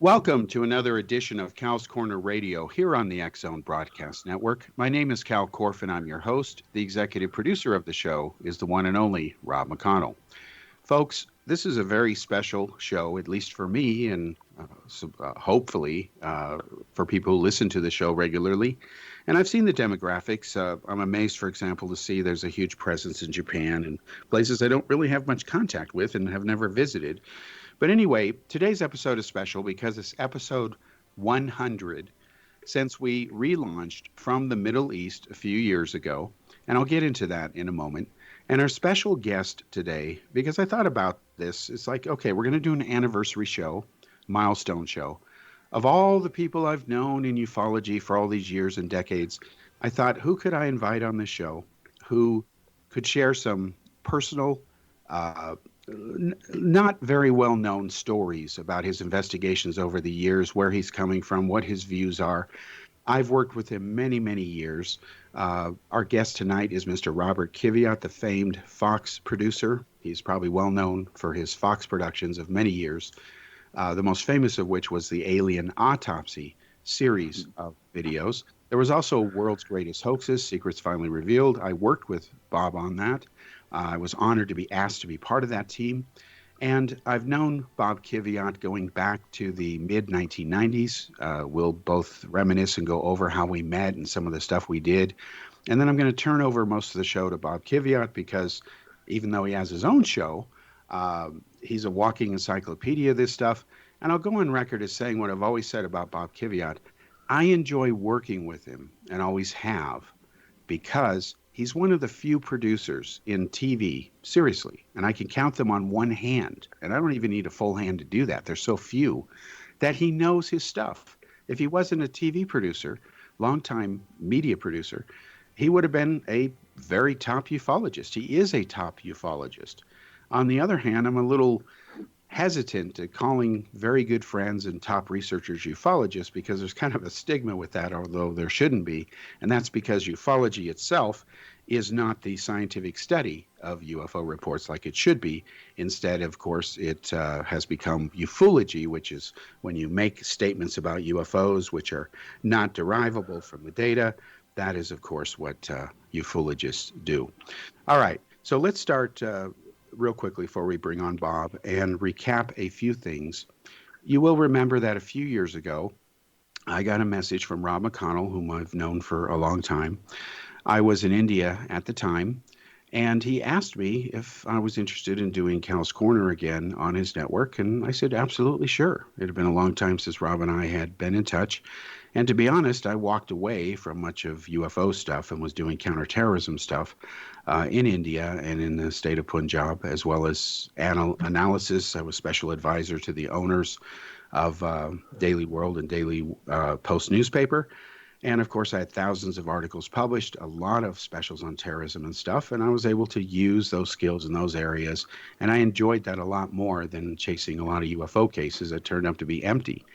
Welcome to another edition of Cal's Corner Radio here on the X Zone Broadcast Network. My name is Cal Korf and I'm your host. The executive producer of the show is the one and only Rob McConnell. Folks, this is a very special show, at least for me and hopefully for people who listen to the show regularly. And I've seen the demographics. I'm amazed, for example, to see there's a huge presence in Japan and places I don't really have much contact with and have never visited. But anyway, today's episode is special because it's episode 100 since we relaunched from the Middle East a few years ago. And I'll get into that in a moment. And our special guest today, because I thought about this, it's like, okay, we're going to do an anniversary show, milestone show. Of all the people I've known in ufology for all these years and decades, I thought, who could I invite on this show who could share some personal, not very well known stories about his investigations over the years, where he's coming from, what his views are. I've worked with him many, many years. Our guest tonight is Mr. Robert Kiviat, the famed Fox producer. He's probably well known for his Fox productions of many years, the most famous of which was the Alien Autopsy series of videos. There was also World's Greatest Hoaxes, Secrets Finally Revealed. I worked with Bob on that. I was honored to be asked to be part of that team. And I've known Bob Kiviat going back to the mid-1990s. We'll both reminisce and go over how we met and some of the stuff we did. And then I'm going to turn over most of the show to Bob Kiviat because even though he has his own show, he's a walking encyclopedia of this stuff. And I'll go on record as saying what I've always said about Bob Kiviat. I enjoy working with him and always have because he's one of the few producers in TV, seriously, and I can count them on one hand, and I don't even need a full hand to do that. There's so few that he knows his stuff. If he wasn't a TV producer, longtime media producer, he would have been a very top ufologist. He is a top ufologist. On the other hand, I'm a little hesitant at calling very good friends and top researchers ufologists because there's kind of a stigma with that, although there shouldn't be. And that's because ufology itself is not the scientific study of UFO reports like it should be. Instead, of course, it has become ufology, which is when you make statements about UFOs which are not derivable from the data. That is, of course, what ufologists do. All right, so let's start real quickly before we bring on Bob and recap a few things. You will remember that a few years ago, I got a message from Rob McConnell, whom I've known for a long time. I was in India at the time, and he asked me if I was interested in doing Cal's Corner again on his network, and I said, absolutely sure. It had been a long time since Rob and I had been in touch, and to be honest, I walked away from much of UFO stuff and was doing counterterrorism stuff in India and in the state of Punjab, as well as analysis. I was special advisor to the owners of Daily World and Daily Post newspaper. And of course, I had thousands of articles published, a lot of specials on terrorism and stuff, and I was able to use those skills in those areas. And I enjoyed that a lot more than chasing a lot of UFO cases that turned out to be empty.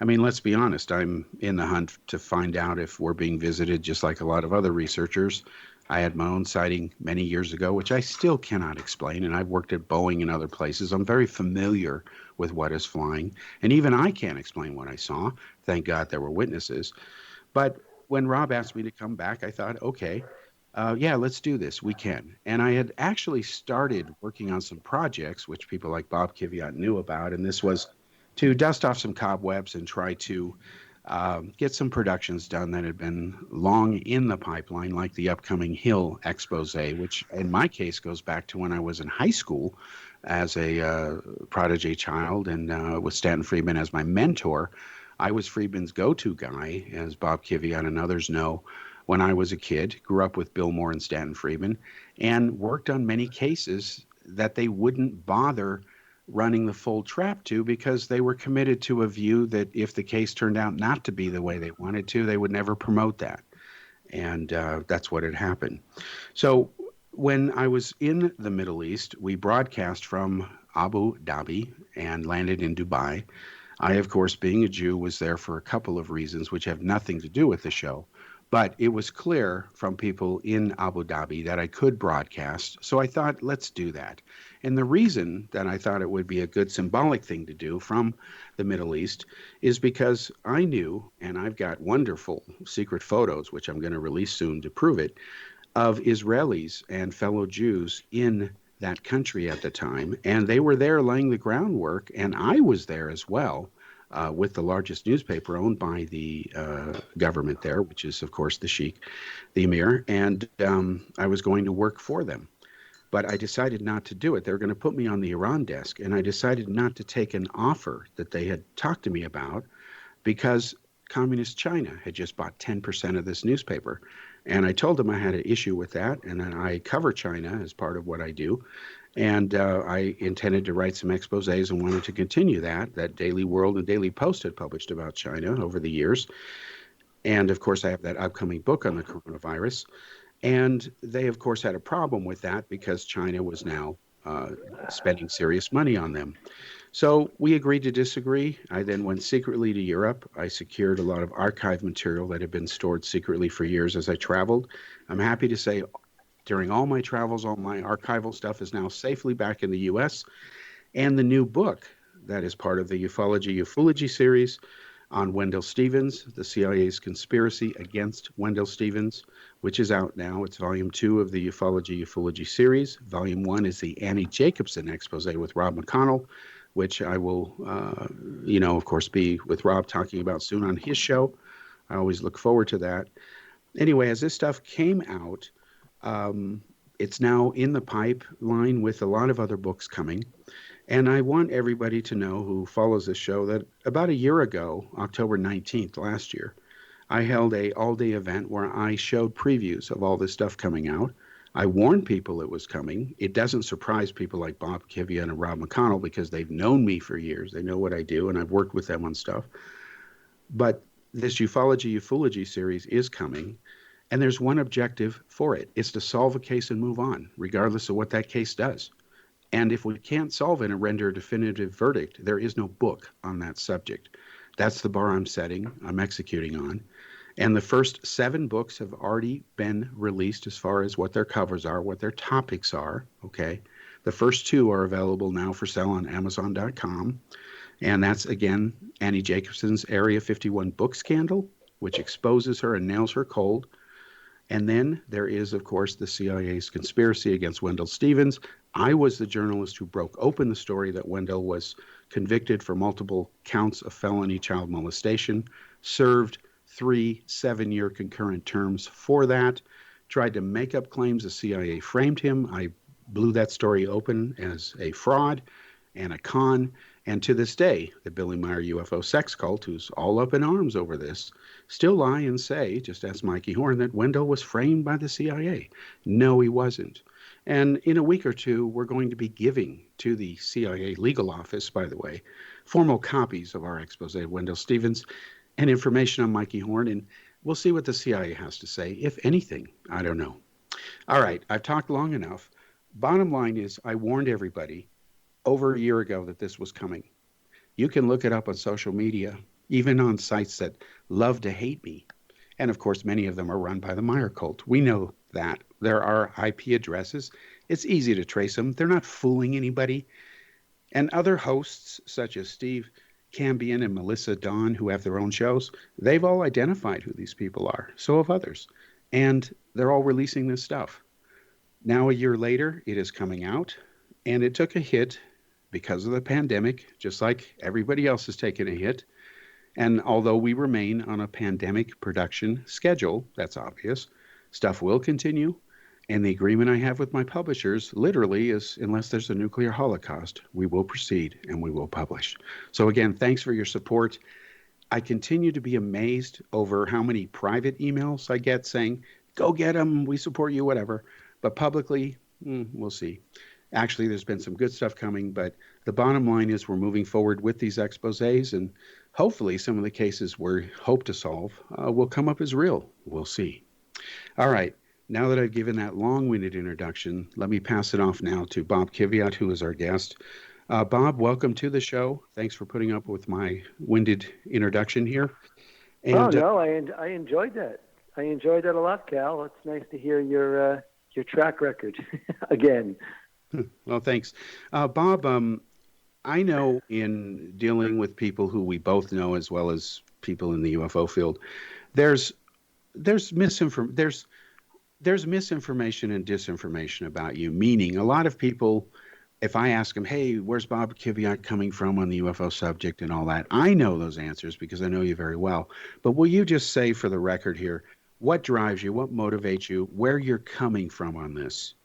I mean, let's be honest, I'm in the hunt to find out if we're being visited just like a lot of other researchers. I had my own sighting many years ago, which I still cannot explain, and I've worked at Boeing and other places. I'm very familiar with what is flying, and even I can't explain what I saw. Thank God there were witnesses. But when Rob asked me to come back, I thought, okay, yeah, let's do this. We can. And I had actually started working on some projects, which people like Bob Kiviat knew about, and this was to dust off some cobwebs and try to get some productions done that had been long in the pipeline, like the upcoming Hill expose, which in my case goes back to when I was in high school as a prodigy child and with Stanton Friedman as my mentor. I was Friedman's go-to guy, as Bob Kiviat and others know, when I was a kid, grew up with Bill Moore and Stanton Friedman, and worked on many cases that they wouldn't bother running the full trap to because they were committed to a view that if the case turned out not to be the way they wanted to, they would never promote that. And that's what had happened. So when I was in the Middle East, we broadcast from Abu Dhabi and landed in Dubai. I, of course, being a Jew, was there for a couple of reasons which have nothing to do with the show. But it was clear from people in Abu Dhabi that I could broadcast. So I thought, let's do that. And the reason that I thought it would be a good symbolic thing to do from the Middle East is because I knew, and I've got wonderful secret photos, which I'm going to release soon to prove it, of Israelis and fellow Jews in that country at the time. And they were there laying the groundwork, and I was there as well. With the largest newspaper owned by the government there, which is, of course, the Sheikh, the Emir, and I was going to work for them. But I decided not to do it. They were going to put me on the Iran desk, and I decided not to take an offer that they had talked to me about because Communist China had just bought 10% of this newspaper. And I told them I had an issue with that, and that I cover China as part of what I do. And I intended to write some exposés and wanted to continue that Daily World and Daily Post had published about China over the years. And of course, I have that upcoming book on the coronavirus. And they, of course, had a problem with that because China was now spending serious money on them. So we agreed to disagree. I then went secretly to Europe. I secured a lot of archive material that had been stored secretly for years as I traveled. I'm happy to say during all my travels, all my archival stuff is now safely back in the U.S. And the new book that is part of the Ufology series on Wendell Stevens, the CIA's conspiracy against Wendell Stevens, which is out now. It's volume 2 of the Ufology series. Volume 1 is the Annie Jacobsen expose with Rob McConnell, which I will, of course, be with Rob talking about soon on his show. I always look forward to that. Anyway, as this stuff came out, it's now in the pipeline with a lot of other books coming. And I want everybody to know who follows this show that about a year ago, October 19th last year, I held a all-day event where I showed previews of all this stuff coming out. I warned people it was coming. It doesn't surprise people like Bob Kiviat and Rob McConnell because they've known me for years. They know what I do, and I've worked with them on stuff. But this Ufology series is coming, and there's one objective for it. It's to solve a case and move on, regardless of what that case does. And if we can't solve it and render a definitive verdict, there is no book on that subject. That's the bar I'm setting, I'm executing on. And the first 7 books have already been released as far as what their covers are, what their topics are, okay? The first 2 are available now for sale on Amazon.com. And that's, again, Annie Jacobsen's Area 51 book scandal, which exposes her and nails her cold. And then there is, of course, the CIA's conspiracy against Wendell Stevens. I was the journalist who broke open the story that Wendell was convicted for multiple counts of felony child molestation, served 3 7-year concurrent terms for that, tried to make up claims the CIA framed him. I blew that story open as a fraud and a con. And to this day, the Billy Meyer UFO sex cult, who's all up in arms over this, still lie and say, just ask Mikey Horn, that Wendell was framed by the CIA. No, he wasn't. And in a week or two, we're going to be giving to the CIA legal office, by the way, formal copies of our expose of Wendell Stevens and information on Mikey Horn. And we'll see what the CIA has to say, if anything. I don't know. All right, I've talked long enough. Bottom line is, I warned everybody over a year ago that this was coming. You can look it up on social media, even on sites that love to hate me. And of course, many of them are run by the Meyer cult. We know that. There are IP addresses. It's easy to trace them. They're not fooling anybody. And other hosts, such as Steve Cambion and Melissa Dawn, who have their own shows, they've all identified who these people are. So have others. And they're all releasing this stuff. Now, a year later, it is coming out. And it took a hit because of the pandemic, just like everybody else has taken a hit. And although we remain on a pandemic production schedule, that's obvious, stuff will continue. And the agreement I have with my publishers literally is, unless there's a nuclear holocaust, we will proceed and we will publish. So again, thanks for your support. I continue to be amazed over how many private emails I get saying, go get them, we support you, whatever. But publicly, we'll see. Actually, there's been some good stuff coming, but the bottom line is we're moving forward with these exposés, and hopefully some of the cases we hope to solve will come up as real. We'll see. All right. Now that I've given that long-winded introduction, let me pass it off now to Bob Kiviat, who is our guest. Bob, welcome to the show. Thanks for putting up with my winded introduction here. And, no, I enjoyed that. I enjoyed that a lot, Cal. It's nice to hear your track record again. Well, thanks. Bob, I know in dealing with people who we both know as well as people in the UFO field, there's there's misinform there's misinformation and disinformation about you, meaning a lot of people, if I ask them, hey, where's Bob Kiviat coming from on the UFO subject and all that, I know those answers because I know you very well. But will you just say for the record here, what drives you, what motivates you, where you're coming from on this?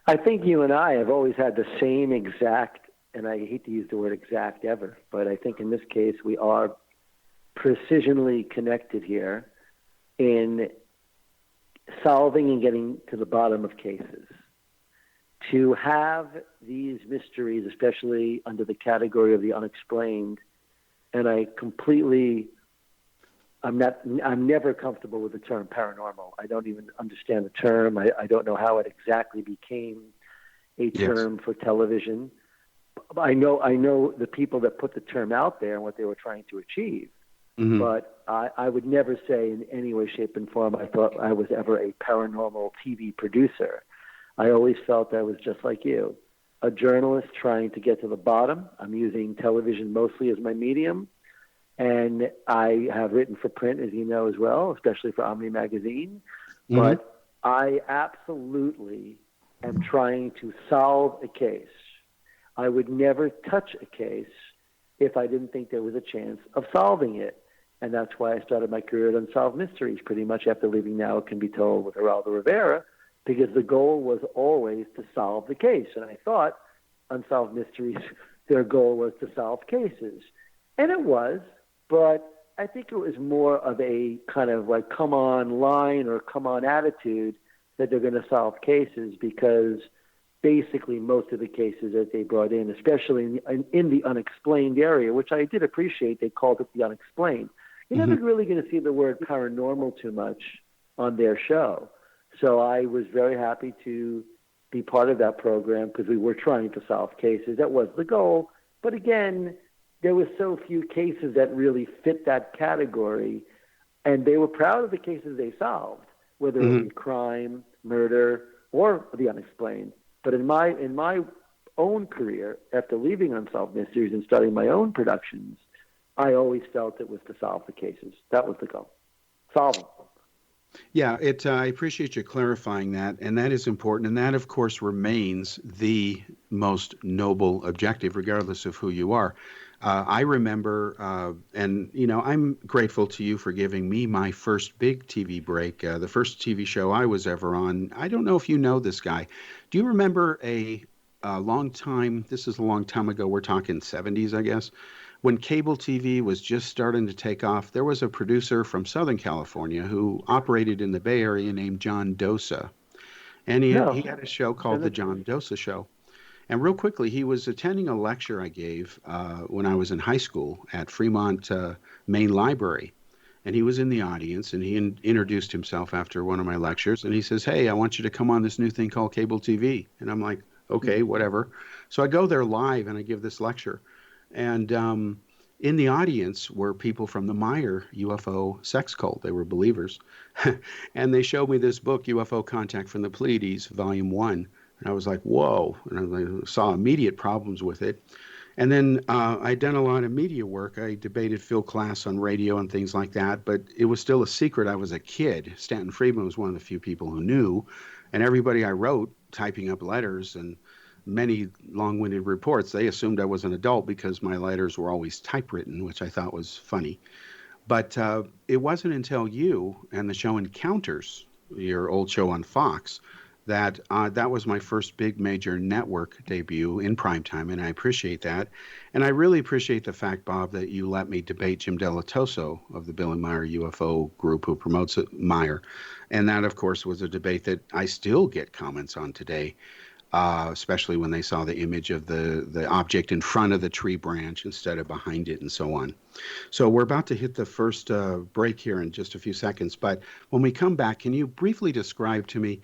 I think you and I have always had the same exact, and I hate to use the word exact ever, but I think in this case we are precisionally connected here in solving and getting to the bottom of cases. To have these mysteries, especially under the category of the unexplained, and I'm never comfortable with the term paranormal. I don't even understand the term. I don't know how it exactly became a term for television. I know the people that put the term out there and what they were trying to achieve. Mm-hmm. But I would never say in any way, shape, and form I thought I was ever a paranormal TV producer. I always felt I was just like you, a journalist trying to get to the bottom. I'm using television mostly as my medium. And I have written for print, as you know, as well, especially for Omni Magazine. Mm-hmm. But I absolutely am trying to solve a case. I would never touch a case if I didn't think there was a chance of solving it. And that's why I started my career at Unsolved Mysteries, pretty much after leaving Now It Can Be Told with Geraldo Rivera, because the goal was always to solve the case. And I thought Unsolved Mysteries, their goal was to solve cases. And it was. But I think it was more of a kind of like come on line or come on attitude that they're going to solve cases, because basically most of the cases that they brought in, especially in the unexplained area, which I did appreciate, they called it the unexplained. You're never really going to see the word paranormal too much on their show. So I was very happy to be part of that program because we were trying to solve cases. That was the goal. But again, there were so few cases that really fit that category, and they were proud of the cases they solved, whether it was crime, murder, or the unexplained. But in my own career, after leaving Unsolved Mysteries and starting my own productions, I always felt it was to solve the cases. That was the goal. Solve them. Yeah, I appreciate you clarifying that, and that is important, and that, of course, remains the most noble objective, regardless of who you are. I remember, and, you know, I'm grateful to you for giving me my first big TV break, the first TV show I was ever on. I don't know if you know this guy. Do you remember a long time, this is a long time ago, we're talking 70s, I guess, when cable TV was just starting to take off? There was a producer from Southern California who operated in the Bay Area named John Dosa. And he had a show called The John Dosa Show. And real quickly, he was attending a lecture I gave when I was in high school at Fremont Main Library. And he was in the audience, and he introduced himself after one of my lectures. And he says, hey, I want you to come on this new thing called cable TV. And I'm like, okay, whatever. So I go there live, and I give this lecture. And in the audience were people from the Meyer UFO sex cult. They were believers. And they showed me this book, UFO Contact from the Pleiades, Volume 1. And I was like, whoa. And I saw immediate problems with it. And then I'd done a lot of media work. I debated Phil Klass on radio and things like that. But it was still a secret. I was a kid. Stanton Friedman was one of the few people who knew. And everybody I wrote, typing up letters and many long-winded reports, they assumed I was an adult because my letters were always typewritten, which I thought was funny. But it wasn't until you and the show Encounters, your old show on Fox, that was my first big major network debut in primetime, and I appreciate that. And I really appreciate the fact, Bob, that you let me debate Jim Delatoso of the Bill and Meyer UFO group who promotes Meyer. And that, of course, was a debate that I still get comments on today, especially when they saw the image of the object in front of the tree branch instead of behind it and so on. So we're about to hit the first break here in just a few seconds. But when we come back, can you briefly describe to me,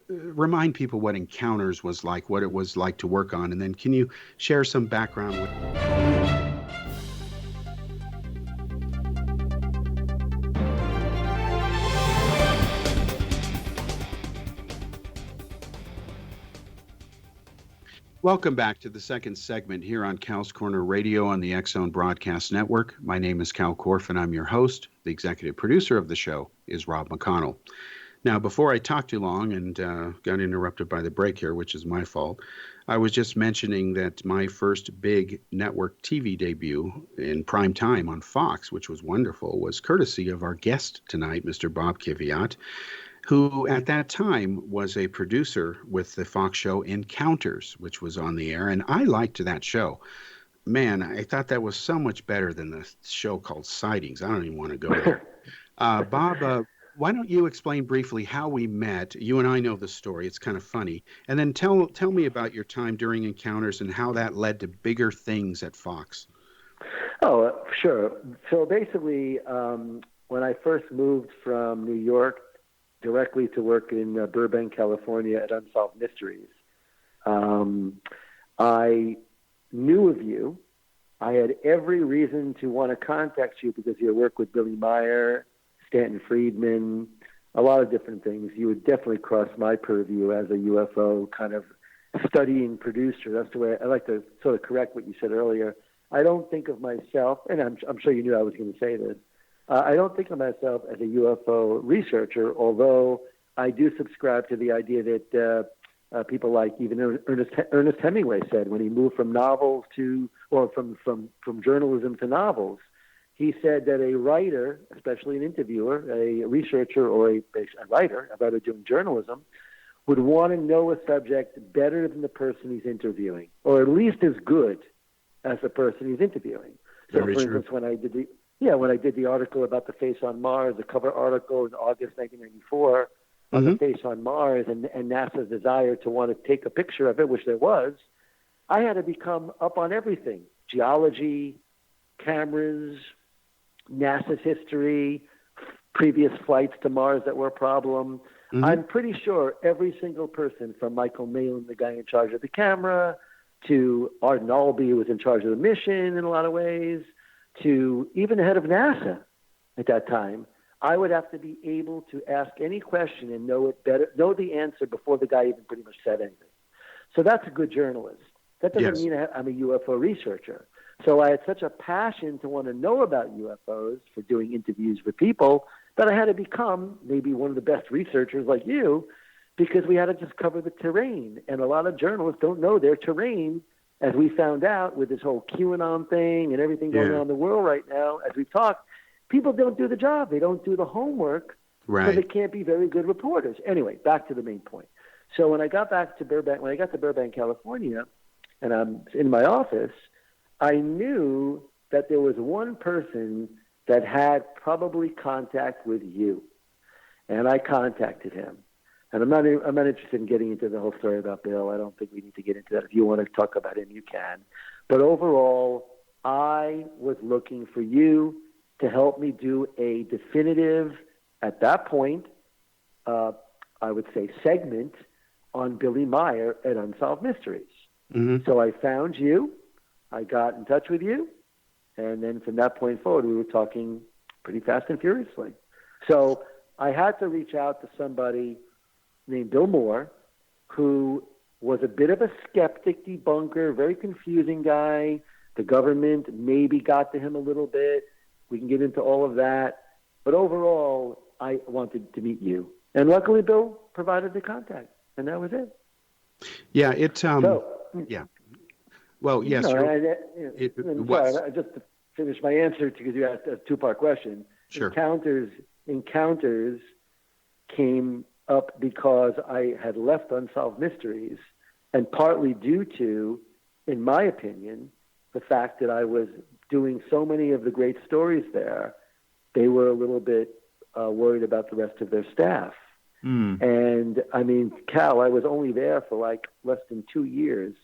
remind people what Encounters was like, what it was like to work on, and then can you share some background with... Welcome back to the second segment here on Cal's Corner Radio on the X Zone Broadcast Network. My name is Cal Korff, and I'm your host. The executive producer of the show is Rob McConnell. Now, before I talk too long and got interrupted by the break here, which is my fault, I was just mentioning that my first big network TV debut in prime time on Fox, which was wonderful, was courtesy of our guest tonight, Mr. Bob Kiviat, who at that time was a producer with the Fox show Encounters, which was on the air. And I liked that show. Man, I thought that was so much better than the show called Sightings. I don't even want to go there. Bob, why don't you explain briefly how we met? You and I know the story. It's kind of funny. And then tell me about your time during Encounters and how that led to bigger things at Fox. Oh, sure. So basically, when I first moved from New York directly to work in Burbank, California at Unsolved Mysteries, I knew of you. I had every reason to want to contact you because you work with Billy Meyer, Stanton Friedman, a lot of different things. You would definitely cross my purview as a UFO kind of studying producer. That's the way I like to sort of correct what you said earlier. I don't think of myself, and I'm sure you knew I was going to say this, I don't think of myself as a UFO researcher, although I do subscribe to the idea that people like even Ernest Hemingway said when he moved from novels to, or from journalism to novels, he said that a writer, especially an interviewer, a researcher or a writer doing journalism, would want to know a subject better than the person he's interviewing, or at least as good as the person he's interviewing. So, Very for true. instance, when I did the article about the face on Mars, the cover article in August 1994 on the face on Mars and NASA's desire to want to take a picture of it, which there was, I had to become up on everything: geology, cameras, NASA's history, previous flights to Mars that were a problem. I'm pretty sure every single person, from Michael Malin, the guy in charge of the camera, to Arden Albee, who was in charge of the mission in a lot of ways, to even the head of NASA at that time, I would have to be able to ask any question and know the answer before the guy even pretty much said anything. So that's a good journalist. That doesn't mean I'm a UFO researcher. So I had such a passion to want to know about UFOs for doing interviews with people that I had to become maybe one of the best researchers like you, because we had to just cover the terrain. And a lot of journalists don't know their terrain, as we found out with this whole QAnon thing and everything going on in the world right now. As we've talked, people don't do the job. They don't do the homework, so they can't be very good reporters. Anyway, back to the main point. So when I got to Burbank, California, and I'm in my office, I knew that there was one person that had probably contact with you, and I contacted him. And I'm not interested in getting into the whole story about Bill. I don't think we need to get into that. If you want to talk about him, you can. But overall, I was looking for you to help me do a definitive, at that point, I would say segment on Billy Meyer at Unsolved Mysteries. So I found you. I got in touch with you. And then from that point forward, we were talking pretty fast and furiously. So I had to reach out to somebody named Bill Moore, who was a bit of a skeptic debunker, very confusing guy. The government maybe got to him a little bit. We can get into all of that. But overall, I wanted to meet you. And luckily, Bill provided the contact, and that was it. Yeah, yeah. Well, yes. I just to finish my answer, because you asked a two-part question. Sure. Encounters came up because I had left Unsolved Mysteries, and partly due to, in my opinion, the fact that I was doing so many of the great stories there, they were a little bit worried about the rest of their staff. And I mean, Cal, I was only there for like less than 2 years,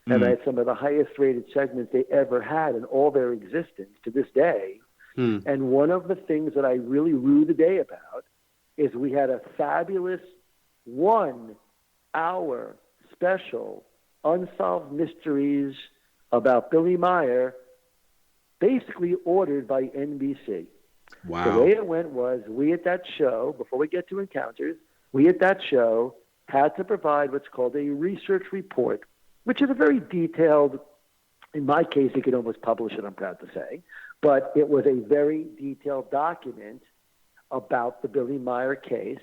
and I had some of the highest rated segments they ever had in all their existence to this day. And one of the things that I really rue the day about is we had a fabulous 1 hour special Unsolved Mysteries about Billy Meyer, basically ordered by NBC. Wow. The way it went was, we at that show, before we get to Encounters, we at that show had to provide what's called a research report which is a very detailed, in my case, you could almost publish it, I'm proud to say, but it was a very detailed document about the Billy Meyer case.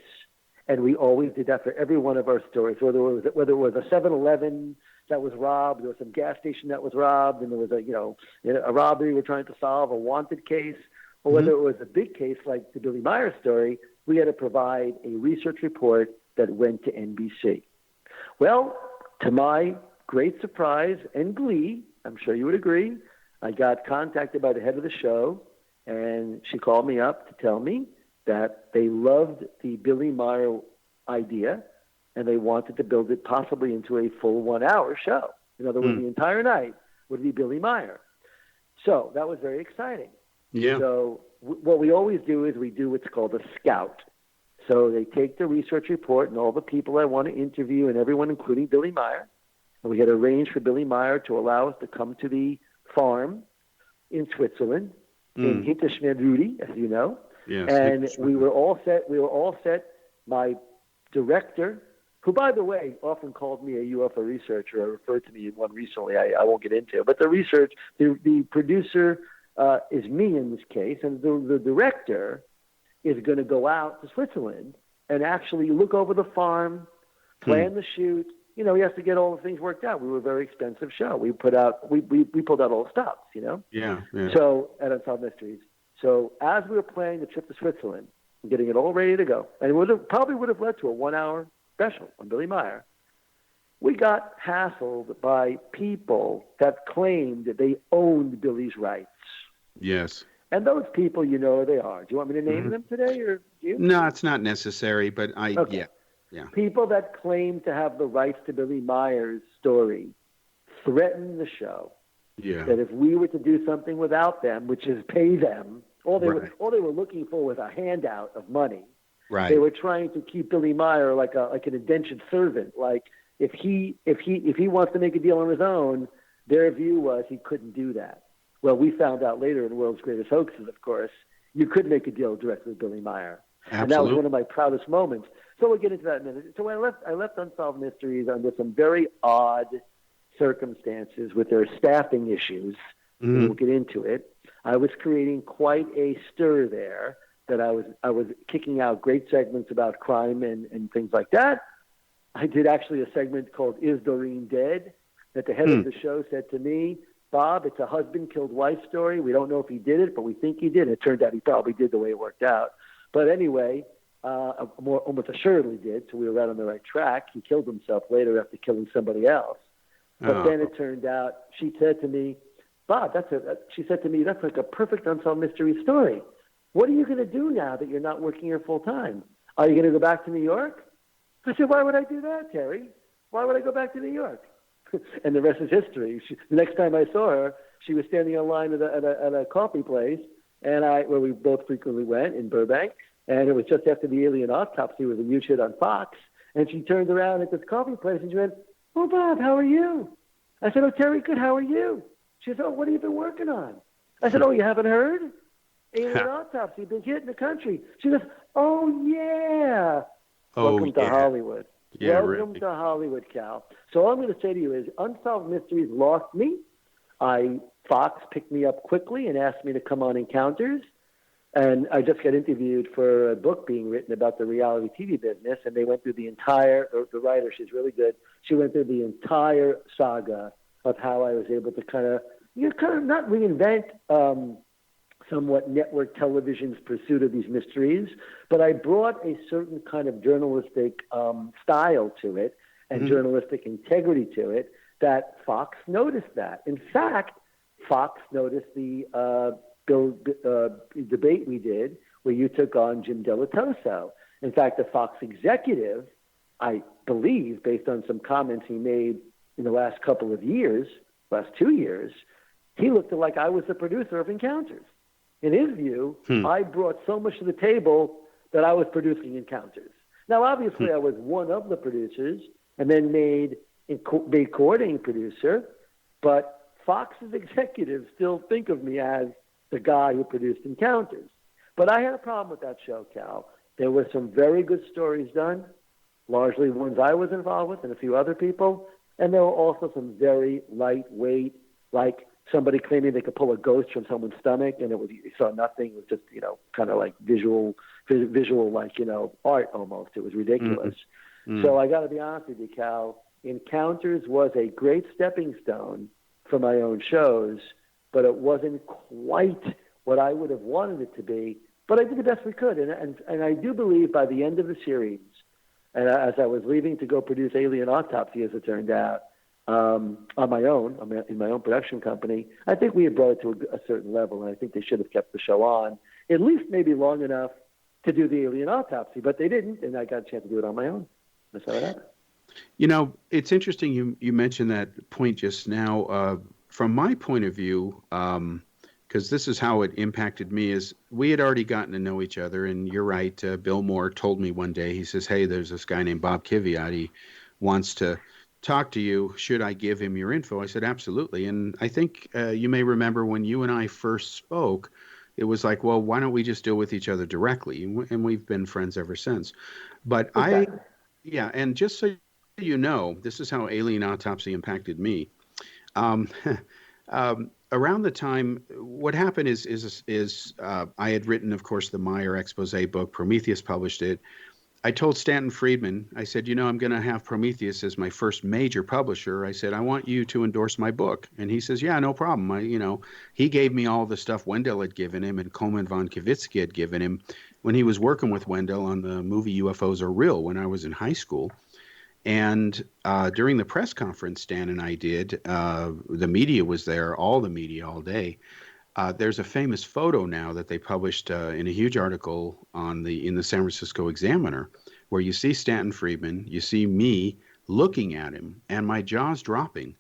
And we always did that for every one of our stories, whether it was a 7-Eleven that was robbed, or some gas station that was robbed, and there was a robbery we're trying to solve, a wanted case, or whether it was a big case like the Billy Meyer story, we had to provide a research report that went to NBC. Well, to my great surprise and glee, I'm sure you would agree, I got contacted by the head of the show, and she called me up to tell me that they loved the Billy Meyer idea, and they wanted to build it possibly into a full 1-hour show. In other words, the entire night would be Billy Meyer. So that was very exciting. Yeah. So what we always do is we do what's called a scout. So they take the research report and all the people I want to interview and everyone, including Billy Meyer, and we had arranged for Billy Meyer to allow us to come to the farm in Switzerland, in InterNASA, as you know. Yes, and we were all set. My director, who, by the way, often called me a UFO researcher, or referred to me in one recently, I won't get into, but the producer is me in this case, and the director is going to go out to Switzerland and actually look over the farm, plan the shoot. He has to get all the things worked out. We were a very expensive show. We pulled out all the stops, Yeah. So at Unsolved Mysteries. So as we were planning the trip to Switzerland and getting it all ready to go, and it probably would have led to a 1-hour special on Billy Meyer, we got hassled by people that claimed that they owned Billy's rights. Yes. And those people, who they are. Do you want me to name them today, or do you? No, it's not necessary, but Okay. Yeah. People that claim to have the rights to Billy Meyer's story threatened the show. Yeah. That if we were to do something without them, which is pay them, all they were looking for was a handout of money. Right. They were trying to keep Billy Meyer like an indentured servant. Like if he wants to make a deal on his own, their view was he couldn't do that. Well, we found out later in the World's Greatest Hoaxes, of course, you could make a deal directly with Billy Meyer. Absolutely. And that was one of my proudest moments. So we'll get into that in a minute. So I left Unsolved Mysteries under some very odd circumstances with their staffing issues. We'll get into it. I was creating quite a stir there, that I was kicking out great segments about crime and things like that. I did actually a segment called Is Doreen Dead? That the head of the show said to me, Bob, it's a husband killed wife story. We don't know if he did it, but we think he did. It turned out he probably did the way it worked out. But anyway, almost assuredly did, so we were right on the right track. He killed himself later after killing somebody else. But then it turned out, she said to me, Bob, she said to me, that's like a perfect Unsolved Mystery story. What are you going to do now that you're not working here full time? Are you going to go back to New York? I said, why would I do that, Terry? Why would I go back to New York? And the rest is history. The next time I saw her, she was standing in line at a coffee place, and where we both frequently went in Burbank, and it was just after the Alien Autopsy was a huge hit on Fox, and she turned around at this coffee place and she went, oh, Bob, how are you? I said, oh, Terry, good, how are you? She said, oh, what have you been working on? I said, oh, you haven't heard? Alien Autopsy, been hit in the country. She goes, oh, yeah. Welcome to Hollywood. Yeah, Welcome to Hollywood, Cal. So all I'm going to say to you is Unsolved Mysteries lost me. Fox picked me up quickly and asked me to come on Encounters. And I just got interviewed for a book being written about the reality TV business, and they went through the the writer, she's really good, she went through the entire saga of how I was able to kind of not reinvent somewhat network television's pursuit of these mysteries, but I brought a certain kind of journalistic style to it and journalistic integrity to it that Fox noticed that. In fact, Fox noticed the debate we did where you took on Jim Delatoso. In fact, the Fox executive, I believe, based on some comments he made in the last couple of years, last 2 years, he looked like I was the producer of Encounters. In his view, I brought so much to the table that I was producing Encounters. Now, obviously, I was one of the producers and then made coordinating producer, but Fox's executives still think of me as the guy who produced Encounters. But I had a problem with that show, Cal. There were some very good stories done, largely ones I was involved with and a few other people, And there were also some very lightweight, like somebody claiming they could pull a ghost from someone's stomach, and you saw nothing. It was just, kind of like visual, like, art almost. It was ridiculous. Mm-hmm. So I got to be honest with you, Cal. Encounters was a great stepping stone for my own shows, but it wasn't quite what I would have wanted it to be. But I did the best we could, and I do believe by the end of the series, and as I was leaving to go produce Alien Autopsy, as it turned out, on my own, in my own production company, I think we had brought it to a certain level, and I think they should have kept the show on, at least maybe long enough to do the Alien Autopsy, but they didn't, and I got a chance to do it on my own. That's how it happened. It's interesting you mentioned that point just now. From my point of view, because this is how it impacted me, is we had already gotten to know each other, and you're right, Bill Moore told me one day, he says, hey, there's this guy named Bob Kiviat, he wants to talk to you, should I give him your info? I said, absolutely. And I think you may remember when you and I first spoke, it was like, well, why don't we just deal with each other directly? And we've been friends ever since. But exactly. And just so you know, this is how Alien Autopsy impacted me. Around the time, what happened is I had written, of course, the Meyer expose book. Prometheus published it. I told Stanton Friedman, I said, I'm going to have Prometheus as my first major publisher. I said, I want you to endorse my book. And he says, yeah, no problem. He gave me all the stuff Wendell had given him and Coleman von Kavitsky had given him when he was working with Wendell on the movie UFOs Are Real when I was in high school. And during the press conference Stan and I did, the media was there, all the media all day. There's a famous photo now that they published in a huge article in the San Francisco Examiner, where you see Stanton Friedman, you see me looking at him, and my jaw's dropping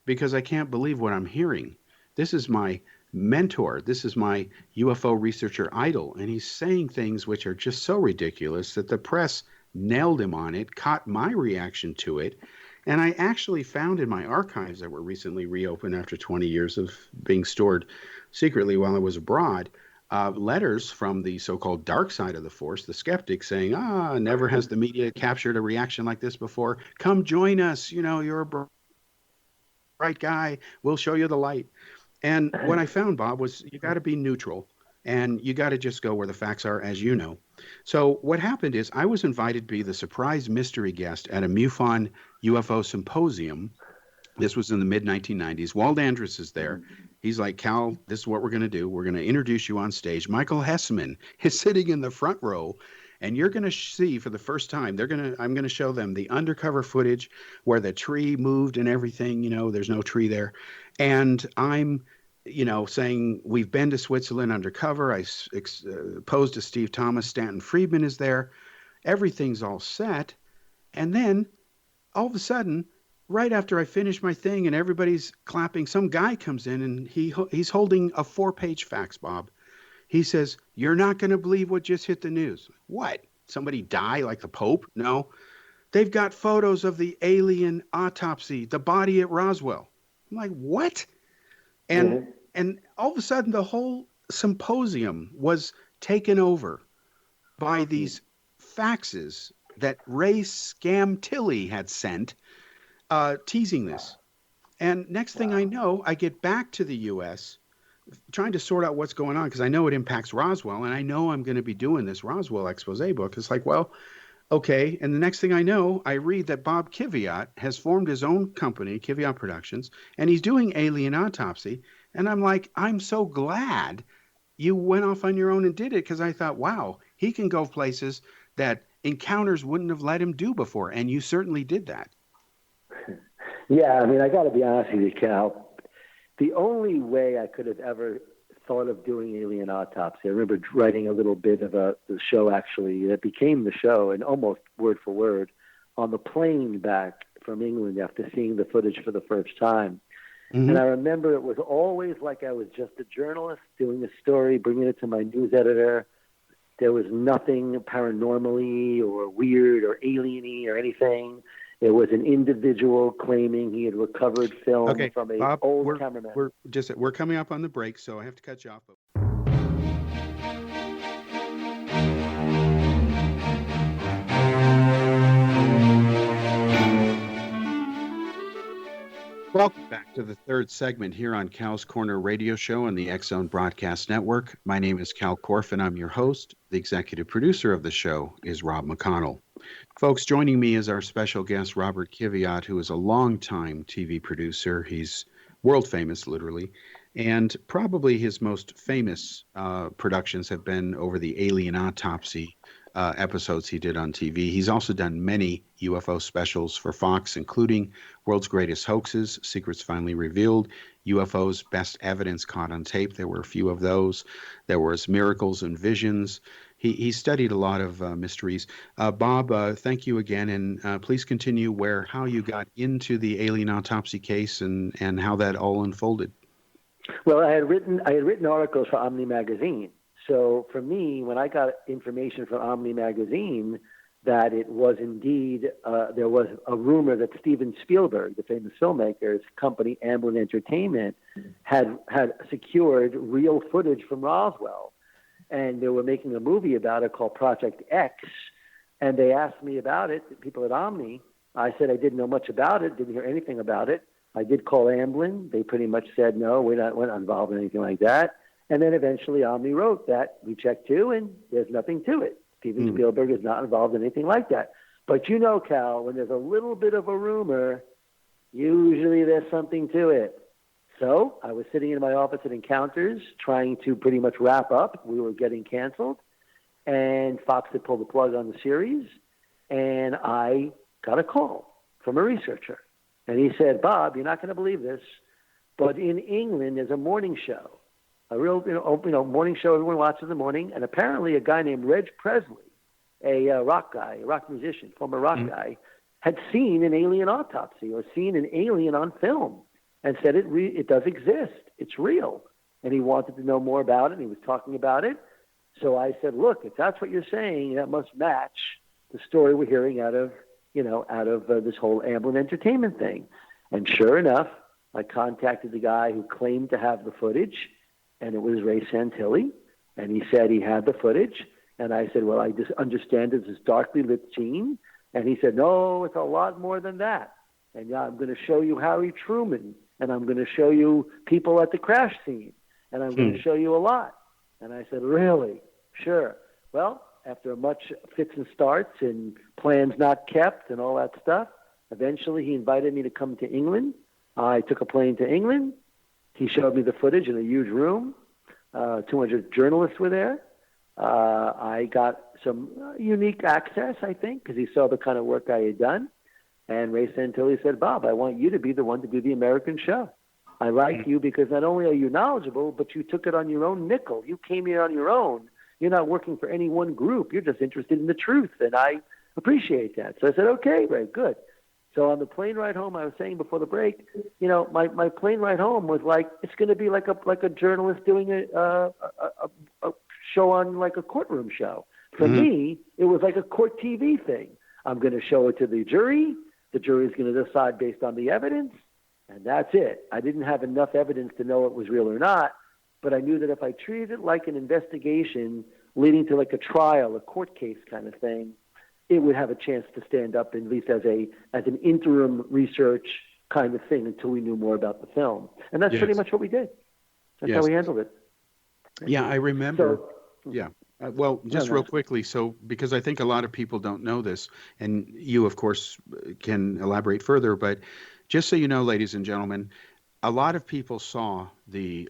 because I can't believe what I'm hearing. This is my mentor. This is my UFO researcher idol, and he's saying things which are just so ridiculous that the press nailed him on it, caught my reaction to it. And I actually found in my archives that were recently reopened after 20 years of being stored secretly while I was abroad, letters from the so-called dark side of the force, the skeptics, saying, never has the media captured a reaction like this before. Come join us. You're a bright guy. We'll show you the light. And what I found, Bob, was you got to be neutral. And you got to just go where the facts are, as you know. So what happened is I was invited to be the surprise mystery guest at a MUFON UFO symposium. This was in the mid-1990s. Walt Andrus is there. He's like, Cal, this is what we're going to do. We're going to introduce you on stage. Michael Hessman is sitting in the front row, and you're going to see for the first time, I'm going to show them the undercover footage where the tree moved and everything. There's no tree there. And I'm saying we've been to Switzerland undercover. I posed to Steve Thomas. Stanton Friedman is there. Everything's all set. And then all of a sudden, right after I finish my thing and everybody's clapping, some guy comes in and he's holding a 4-page fax, Bob. He says, you're not going to believe what just hit the news. What? Somebody die like the Pope? No. They've got photos of the alien autopsy, the body at Roswell. I'm like, what? And all of a sudden, the whole symposium was taken over by these faxes that Ray Scamtilly had sent, teasing this. And next thing I know, I get back to the U.S., trying to sort out what's going on, because I know it impacts Roswell, and I know I'm going to be doing this Roswell expose book. It's like, well, okay. And the next thing I know, I read that Bob Kiviat has formed his own company, Kiviat Productions, and he's doing Alien Autopsy. And I'm like, I'm so glad you went off on your own and did it, because I thought, wow, he can go places that encounters wouldn't have let him do before. And you certainly did that. Yeah, I got to be honest with you, Cal. The only way I could have ever thought of doing Alien Autopsy, I remember writing a little bit of the show, actually, that became the show, and almost word for word, on the plane back from England after seeing the footage for the first time. Mm-hmm. And I remember it was always like I was just a journalist doing a story, bringing it to my news editor. There was nothing paranormally or weird or alien-y or anything. It was an individual claiming he had recovered film from an old cameraman. We're coming up on the break, so I have to cut you off. Welcome back to the third segment here on Cal's Corner Radio Show on the X Zone Broadcast Network. My name is Cal Korff, and I'm your host. The executive producer of the show is Rob McConnell. Folks, joining me is our special guest, Robert Kiviat, who is a longtime TV producer. He's world famous, literally, and probably his most famous productions have been over the Alien Autopsy episodes he did on TV. He's also done many UFO specials for Fox, including World's Greatest Hoaxes, Secrets Finally Revealed, UFOs, Best Evidence Caught on Tape. There were a few of those. There was Miracles and Visions. He studied a lot of mysteries. Bob, thank you again, and please continue how you got into the Alien Autopsy case and how that all unfolded. Well, I had written articles for Omni Magazine. So for me, when I got information from Omni Magazine that it was indeed, there was a rumor that Steven Spielberg, the famous filmmaker's company, Amblin Entertainment, had secured real footage from Roswell. And they were making a movie about it called Project X. And they asked me about it, the people at Omni. I said I didn't know much about it, didn't hear anything about it. I did call Amblin. They pretty much said, no, we're not involved in anything like that. And then eventually Omni wrote that we checked too, and there's nothing to it. Steven Spielberg is not involved in anything like that. But you know, Cal, when there's a little bit of a rumor, usually there's something to it. So I was sitting in my office at Encounters trying to pretty much wrap up. We were getting canceled, and Fox had pulled the plug on the series, and I got a call from a researcher. And he said, Bob, you're not going to believe this, but in England there's a morning show. A real, morning show everyone watches in the morning, and apparently a guy named Reg Presley, a rock musician, former rock guy, had seen an alien autopsy or seen an alien on film, and said it does exist, it's real, and he wanted to know more about it. And he was talking about it, so I said, look, if that's what you're saying, that must match the story we're hearing out of this whole Amblin Entertainment thing. And sure enough, I contacted the guy who claimed to have the footage. And it was Ray Santilli, and he said he had the footage. And I said, well, I just understand it's this darkly lit scene. And he said, no, it's a lot more than that. And yeah, I'm going to show you Harry Truman, and I'm going to show you people at the crash scene, and I'm going to show you a lot. And I said, really? Sure. Well, after much fits and starts and plans not kept and all that stuff, eventually he invited me to come to England. I took a plane to England. He showed me the footage in a huge room. 200 journalists were there. I got some unique access, I think, because he saw the kind of work I had done. And Ray Santilli said, Bob, I want you to be the one to do the American show. I like you because not only are you knowledgeable, but you took it on your own nickel. You came here on your own. You're not working for any one group. You're just interested in the truth, and I appreciate that. So I said, okay, Ray, good. So on the plane ride home, I was saying before the break, my plane ride home was like, it's going to be like a journalist doing a show on like a courtroom show. For me, it was like a court TV thing. I'm going to show it to the jury. The jury is going to decide based on the evidence, and that's it. I didn't have enough evidence to know it was real or not, but I knew that if I treated it like an investigation leading to like a trial, a court case kind of thing, it would have a chance to stand up at least as an interim research kind of thing until we knew more about the film. And that's pretty much what we did. That's how we handled it. Yeah, I remember. Well, just real quickly, so because I think a lot of people don't know this, and you, of course, can elaborate further, but just so you know, ladies and gentlemen, a lot of people saw the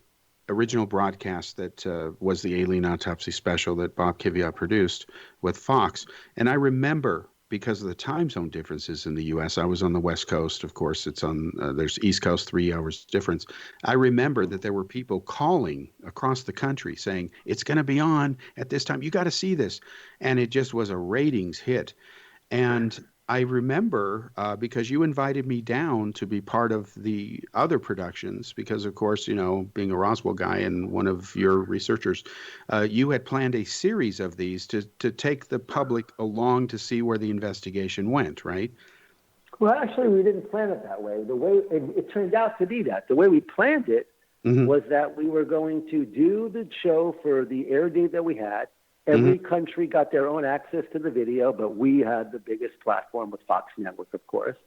original broadcast that was the Alien Autopsy special that Bob Kiviat produced with Fox. And I remember, because of the time zone differences in the U.S., I was on the West Coast, of course, it's on, there's East Coast, 3 hours difference. I remember that there were people calling across the country saying, it's going to be on at this time. You got to see this. And it just was a ratings hit. And I remember because you invited me down to be part of the other productions because, of course, being a Roswell guy and one of your researchers, you had planned a series of these to take the public along to see where the investigation went, right? Well, actually, we didn't plan it that way. The way it turned out to be that. The way we planned it was that we were going to do the show for the air date that we had. Every country got their own access to the video, but we had the biggest platform with Fox Network, of course.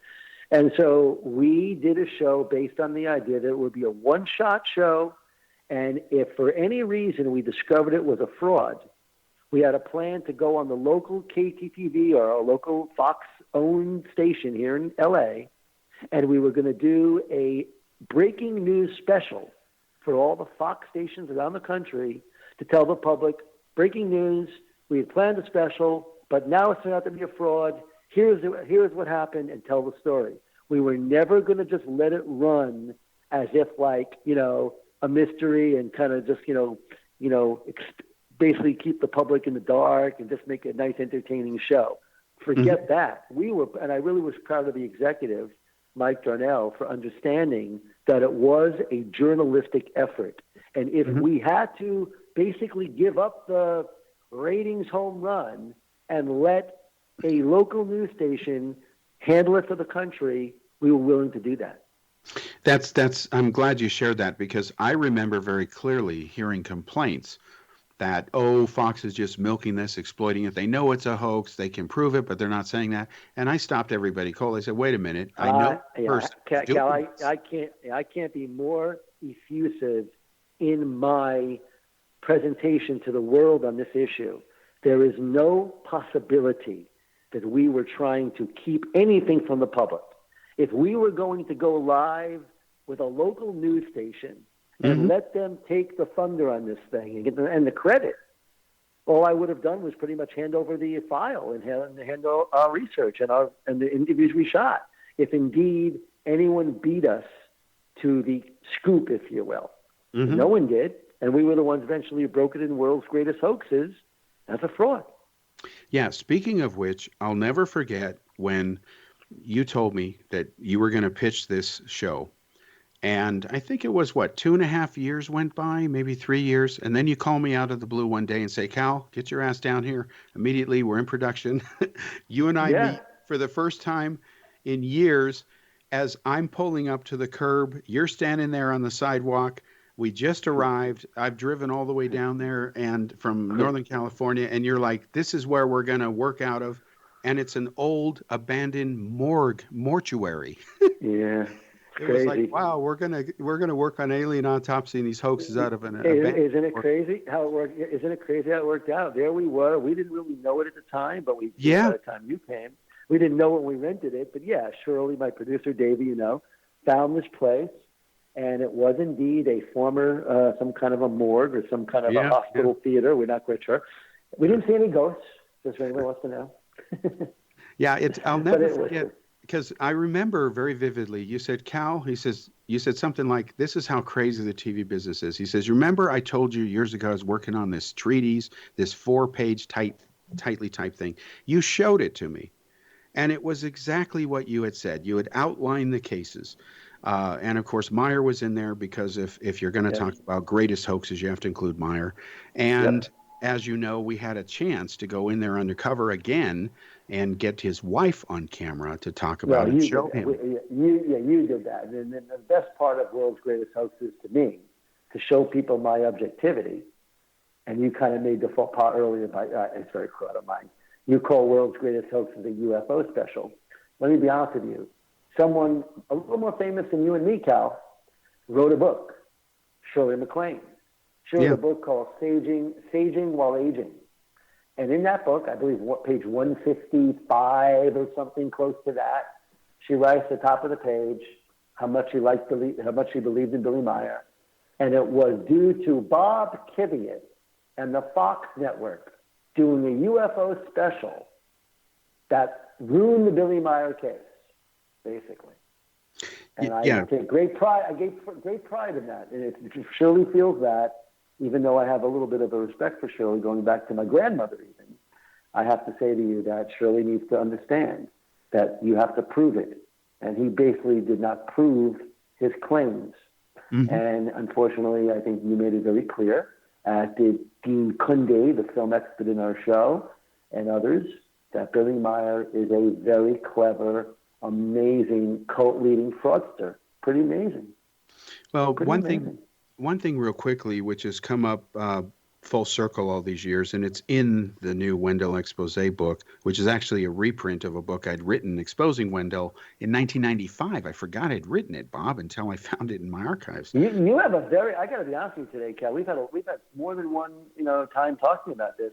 And so we did a show based on the idea that it would be a one-shot show, and if for any reason we discovered it was a fraud, we had a plan to go on the local KTTV or a local Fox-owned station here in LA, and we were going to do a breaking news special for all the Fox stations around the country to tell the public, breaking news, we had planned a special, but now it's turned out to be a fraud. Here's what happened, and tell the story. We were never going to just let it run as if like, a mystery and kind of just, basically keep the public in the dark and just make a nice, entertaining show. Forget that. And I really was proud of the executive, Mike Darnell, for understanding that it was a journalistic effort. And if we had to basically give up the ratings home run and let a local news station handle it for the country, we were willing to do that. I'm glad you shared that, because I remember very clearly hearing complaints that, Fox is just milking this, exploiting it. They know it's a hoax. They can prove it, but they're not saying that. And I stopped everybody cold. I said, wait a minute. I know first. Cal, I can't be more effusive in my presentation to the world on this issue. There is no possibility that we were trying to keep anything from the public. If we were going to go live with a local news station and let them take the thunder on this thing and get the credit, all I would have done was pretty much hand over the file and handle our research and the interviews we shot. If indeed anyone beat us to the scoop, if you will. No one did, and we were the ones eventually who broke it in World's Greatest Hoaxes as a fraud. Yeah, speaking of which, I'll never forget when you told me that you were going to pitch this show. And I think it was, 2.5 years went by, maybe 3 years. And then you call me out of the blue one day and say, Cal, get your ass down here immediately. We're in production. You and I meet for the first time in years as I'm pulling up to the curb. You're standing there on the sidewalk. We just arrived. I've driven all the way down there and from Northern California. And you're like, this is where we're going to work out of. And it's an old abandoned mortuary. Yeah. It was like, wow, we're gonna work on Alien Autopsy and these hoaxes out of an Isn't it crazy how it worked? Isn't it crazy how it worked out? There we were. We didn't really know it at the time, but we did by the time you came. We didn't know when we rented it, but Shirley, my producer, Davey, found this place, and it was indeed a former some kind of a morgue or some kind of a hospital theater. We're not quite sure. We didn't see any ghosts. Just for anyone wants to know. I'll never forget. Because I remember very vividly, you said, Cal, you said something like, this is how crazy the TV business is. He says, remember I told you years ago I was working on this treatise, this 4-page tightly typed thing. You showed it to me. And it was exactly what you had said. You had outlined the cases. And of course, Meyer was in there because if you're going to talk about greatest hoaxes, you have to include Meyer. And as you know, we had a chance to go in there undercover again and get his wife on camera to talk about it and show him. You did that. And the best part of World's Greatest Hoaxes to me, to show people my objectivity, and you kind of made the faux pas earlier by, it's very clear of mine. You call World's Greatest Hoaxes a UFO special. Let me be honest with you. Someone a little more famous than you and me, Cal, wrote a book, Shirley MacLaine. She wrote a book called Saging While Aging. And in that book, I believe page 155 or something close to that, she writes at the top of the page how much she believed in Billy Meyer. And it was due to Bob Kiviat and the Fox network doing a UFO special that ruined the Billy Meyer case, basically. And I take great pride. I gave great pride in that. And if Shirley feels that, even though I have a little bit of a respect for Shirley, going back to my grandmother even, I have to say to you that Shirley needs to understand that you have to prove it. And he basically did not prove his claims. And unfortunately, I think you made it very clear, as did Dean Kunde, the film expert in our show, and others, that Billy Meyer is a very clever, amazing cult-leading fraudster. Pretty amazing. Well, one thing real quickly, which has come up full circle all these years, and it's in the new Wendell expose book, which is actually a reprint of a book I'd written exposing Wendell in 1995. I forgot I'd written it, Bob, until I found it in my archives. You have a very, I got to be honest with you today, Cal. We've had more than one time talking about this.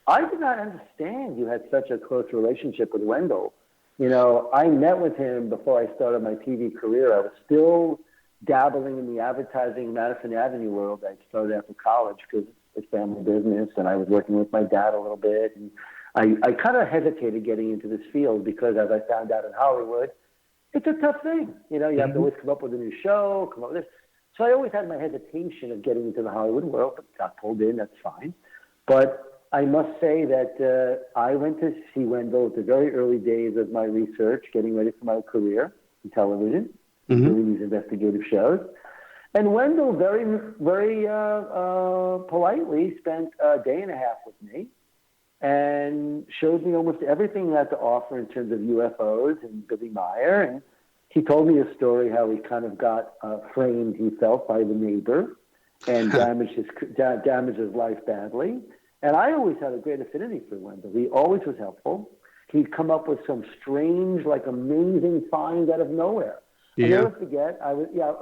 I did not understand you had such a close relationship with Wendell. I met with him before I started my TV career. I was still dabbling in the advertising Madison Avenue world. I started after college because it's family business, and I was working with my dad a little bit. And I kind of hesitated getting into this field because, as I found out in Hollywood, it's a tough thing. You have to always come up with a new show, come up with this. So I always had my hesitation of getting into the Hollywood world, but got pulled in, that's fine. But I must say that I went to see Wendell at the very early days of my research, getting ready for my career in television, doing these investigative shows. And Wendell very, very politely spent a day and a half with me and showed me almost everything he had to offer in terms of UFOs and Billy Meyer. And he told me a story how he kind of got framed, he felt, by the neighbor and damaged his life badly. And I always had a great affinity for Wendell. He always was helpful. He'd come up with some strange, amazing find out of nowhere. Yeah. I'll never forget,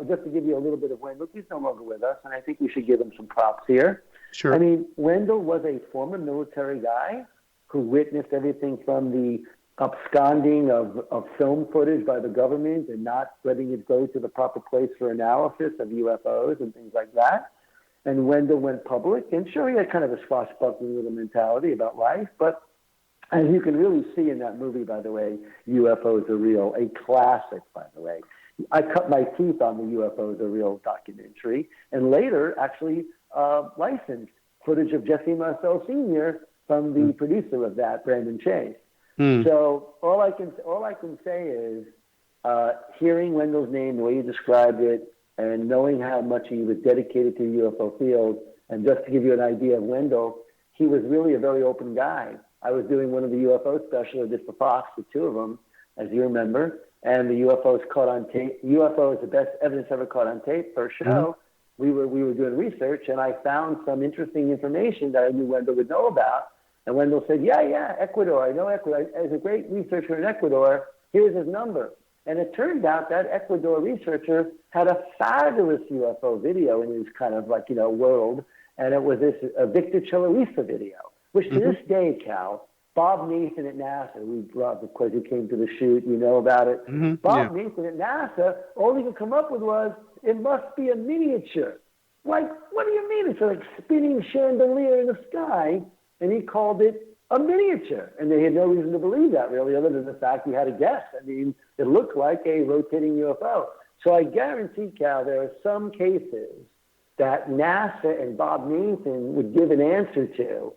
just to give you a little bit of Wendell, he's no longer with us, and I think we should give him some props here. Sure. I mean, Wendell was a former military guy who witnessed everything from the absconding of film footage by the government and not letting it go to the proper place for analysis of UFOs and things like that. And Wendell went public, and sure, he had kind of a swashbuckling little mentality about life, but as you can really see in that movie, by the way, UFOs Are Real, a classic, by the way. I cut my teeth on the UFOs Are Real documentary, and later actually licensed footage of Jesse Marcel Sr. from the producer of that, Brandon Chase. So all I can say is hearing Wendell's name, the way you described it, and knowing how much he was dedicated to the UFO field, and just to give you an idea of Wendell, he was really a very open guy. I was doing one of the UFO specials I did for Fox, the two of them, as you remember, and the UFOs caught on tape. UFO is the best evidence ever caught on tape, first show. We were doing research, and I found some interesting information that I knew Wendell would know about. And Wendell said, yeah, Ecuador. I know Ecuador. As a great researcher in Ecuador, here's his number. And it turned out that Ecuador researcher had a fabulous UFO video in his kind of world, and it was this Victor Chilarisa video, which to this day, Cal, Bob Nathan at NASA, of course, he came to the shoot, you know about it. Bob Nathan at NASA, all he could come up with was, it must be a miniature. Like, what do you mean? It's a spinning chandelier in the sky, and he called it a miniature. And they had no reason to believe that, really, other than the fact he had a guess. I mean, it looked like a rotating UFO. So I guarantee, Cal, there are some cases that NASA and Bob Nathan would give an answer to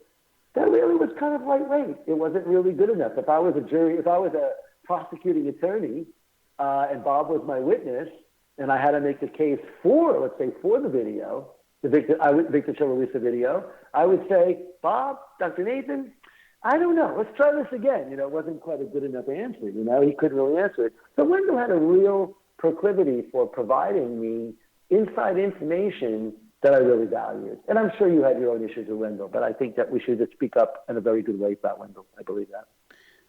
that really was kind of lightweight. It wasn't really good enough. If I was a prosecuting attorney, and Bob was my witness, and I had to make the case for the video, the Victor Chilarisa video, I would say, Bob, Dr. Nathan, I don't know. Let's try this again. It wasn't quite a good enough answer. He couldn't really answer it. So Wendell had a real proclivity for providing me inside information that I really valued. And I'm sure you had your own issues with Wendell, but I think that we should just speak up in a very good way about Wendell. I believe that.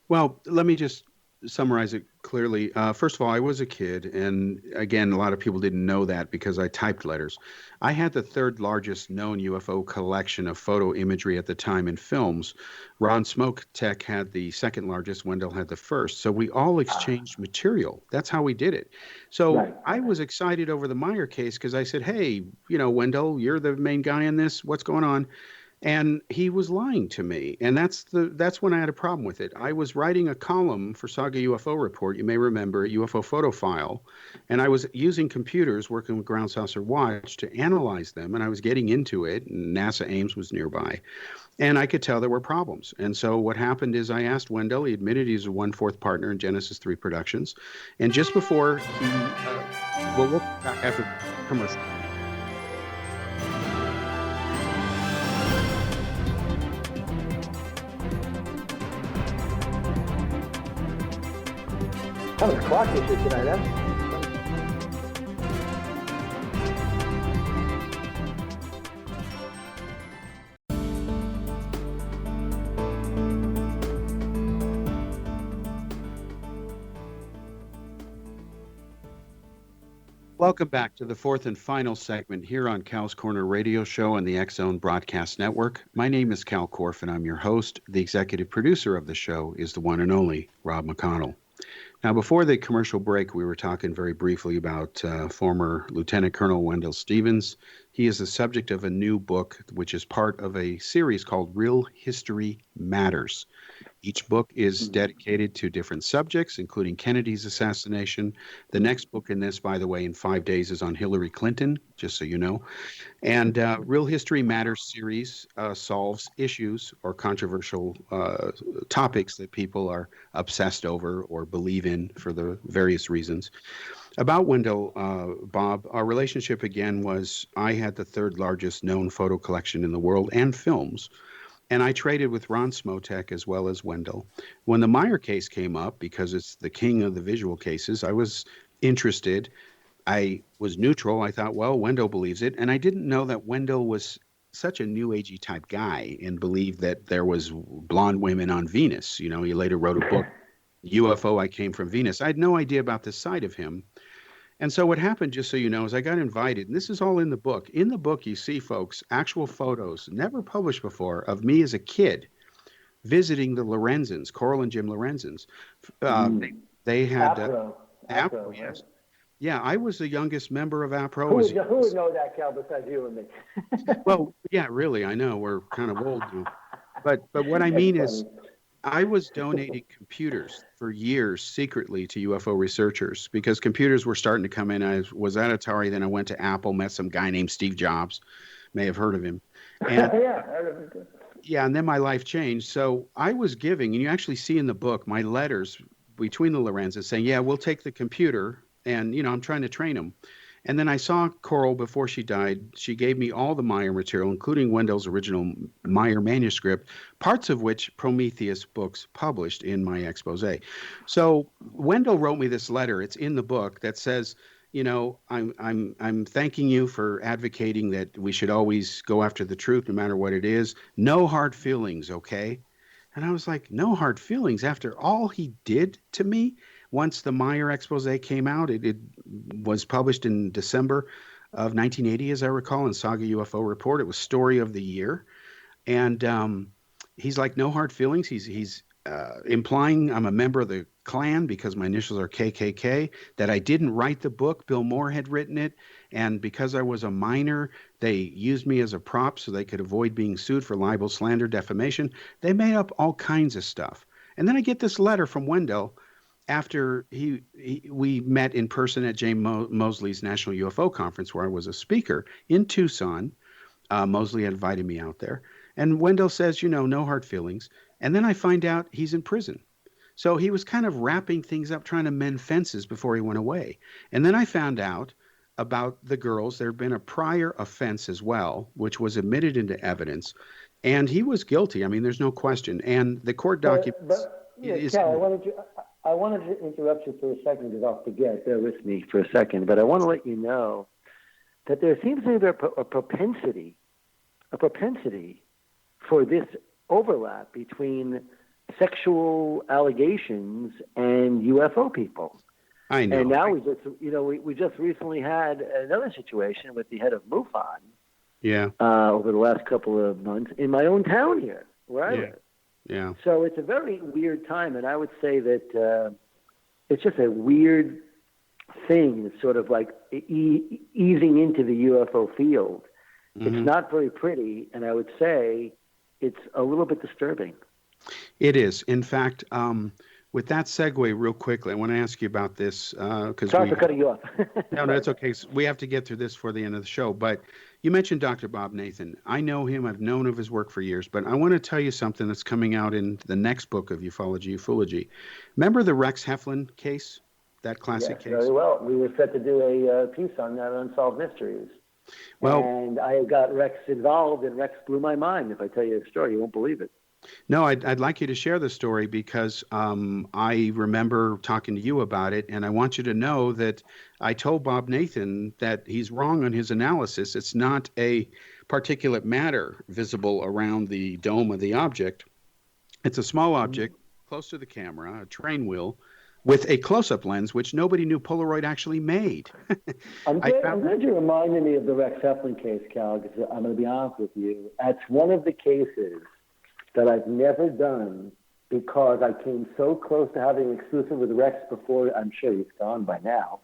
Well, let me just summarize it clearly. First of all, I was a kid, and again, a lot of people didn't know that because I typed letters. I had the third largest known UFO collection of photo imagery at the time in films. Ron Smoke Tech had the second largest, Wendell had the first. So we all exchanged material. That's how we did it. So right. I was excited over the Meyer case because I said, hey, Wendell, you're the main guy in this. What's going on? And he was lying to me. And that's when I had a problem with it. I was writing a column for Saga UFO Report, you may remember, UFO Photo File. And I was using computers, working with Ground Saucer Watch to analyze them. And I was getting into it. And NASA Ames was nearby. And I could tell there were problems. And so what happened is I asked Wendell. He admitted he's a 1/4 partner in Genesis 3 Productions. And just before he, we'll after commercial. Kind of a clock issue tonight, huh? Welcome back to the fourth and final segment here on Cal's Corner Radio Show on the X Zone Broadcast Network. My name is Cal Korff, and I'm your host. The executive producer of the show is the one and only Rob McConnell. Now, before the commercial break, we were talking very briefly about former Lieutenant Colonel Wendell Stevens. He is the subject of a new book, which is part of a series called Real History Matters. Each book is dedicated to different subjects, including Kennedy's assassination. The next book in this, by the way, in 5 days is on Hillary Clinton, just so you know. And Real History Matters series solves issues or controversial topics that people are obsessed over or believe in for the various reasons. About Wendell, Bob, our relationship again was I had the third largest known photo collection in the world and films. And I traded with Ron Smotek as well as Wendell. When the Meyer case came up, because it's the king of the visual cases, I was interested. I was neutral. I thought, well, Wendell believes it. And I didn't know that Wendell was such a new agey type guy and believed that there was blonde women on Venus. You know, he later wrote a book, UFO, I Came from Venus. I had no idea about this side of him. And so what happened, just so you know, is I got invited, and this is all in the book. In the book, you see, folks, actual photos, never published before, of me as a kid visiting the Lorenzens, Coral and Jim Lorenzens. They had APRO, yes. right? Yeah, I was the youngest member of APRO. Who would know that, Cal, besides you and me? Well, yeah, really, I know. We're kind of old now. But what I mean is, I was donating computers for years secretly to UFO researchers because computers were starting to come in. I was at Atari, then I went to Apple, met some guy named Steve Jobs, may have heard of him. And, yeah, and then my life changed. So I was giving, and you actually see in the book my letters between the Lorenzens saying, yeah, we'll take the computer, and, you know, I'm trying to train them. And then I saw Coral before she died. She gave me all the Meyer material, including Wendell's original Meyer manuscript, parts of which Prometheus books published in my expose. So Wendell wrote me this letter. It's in the book that says, you know, I'm thanking you for advocating that we should always go after the truth, no matter what it is. No hard feelings, okay? And I was like, no hard feelings after all he did to me. Once the Meyer expose came out, it was published in December of 1980, as I recall, in Saga UFO Report. It was Story of the Year. And he's like, no hard feelings. He's implying I'm a member of the Klan because my initials are KKK, that I didn't write the book. Bill Moore had written it. And because I was a minor, they used me as a prop so they could avoid being sued for libel, slander, defamation. They made up all kinds of stuff. And then I get this letter from Wendell after we met in person at James Mosley's National UFO Conference, where I was a speaker in Tucson. Mosley had invited me out there. And Wendell says, you know, no hard feelings. And then I find out he's in prison. So he was kind of wrapping things up, trying to mend fences before he went away. And then I found out about the girls. There had been a prior offense as well, which was admitted into evidence. And he was guilty. I mean, there's no question. And the court documents... Cal, I wanted to interrupt you for a second because I'll forget. Bear with me for a second. But I want to let you know that there seems to be a propensity for this overlap between sexual allegations and UFO people. I know. And now we just recently had another situation with the head of MUFON. Yeah. Over the last couple of months in my own town here, where I live. Yeah. So it's a very weird time, and I would say that it's just a weird thing, sort of like easing into the UFO field. Mm-hmm. It's not very pretty, and I would say it's a little bit disturbing. It is. In fact, with that segue real quickly, I want to ask you about this. Sorry for cutting you off. No, that's okay. We have to get through this for the end of the show. But you mentioned Dr. Bob Nathan. I know him. I've known of his work for years. But I want to tell you something that's coming out in the next book of Ufology. Remember the Rex Heflin case? That classic case? Very well. We were set to do a piece on that, Unsolved Mysteries. Well, and I got Rex involved, and Rex blew my mind. If I tell you the story, you won't believe it. No, I'd like you to share the story because I remember talking to you about it, and I want you to know that I told Bob Nathan that he's wrong on his analysis. It's not a particulate matter visible around the dome of the object. It's a small object close to the camera, a train wheel, with a close-up lens, which nobody knew Polaroid actually made. I'm glad you reminded me of the Rex Zeppelin case, Cal, because I'm going to be honest with you. That's one of the cases that I've never done because I came so close to having an exclusive with Rex before. I'm sure he's gone by now.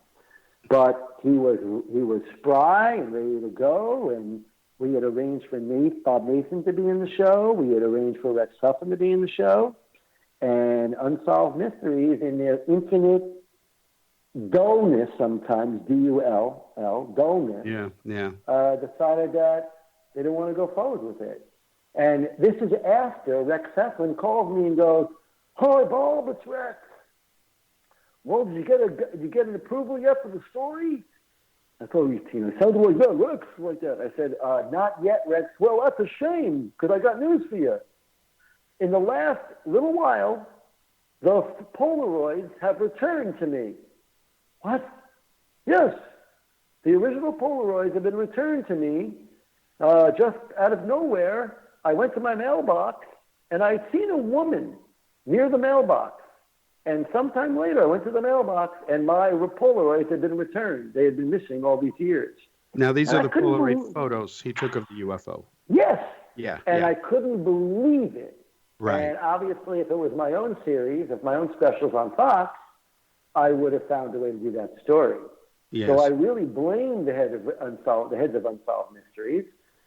But he was spry and ready to go, and we had arranged for Bob Nathan to be in the show. We had arranged for Rex Huffman to be in the show. And Unsolved Mysteries, in their infinite dullness sometimes, D-U-L-L, dullness, decided that they didn't want to go forward with it. And this is after Rex Zeppelin calls me and goes, "Hi, Bob, it's Rex. Well, did you get an approval yet for the story?" I thought, sounded like that, Rex, like that. I said, "Not yet, Rex." "Well, that's a shame, because I got news for you. In the last little while, the Polaroids have returned to me." "What?" "Yes, the original Polaroids have been returned to me just out of nowhere. I went to my mailbox, and I'd seen a woman near the mailbox. And sometime later, I went to the mailbox, and my Polaroids had been returned. They had been missing all these years." Now, these are the Polaroid photos he took of the UFO. Yes. Yeah. And I couldn't believe it. Right. And obviously, if it was my own series, if my own specials on Fox, I would have found a way to do that story. Yes. So I really blame the heads of Unsolved Mysteries,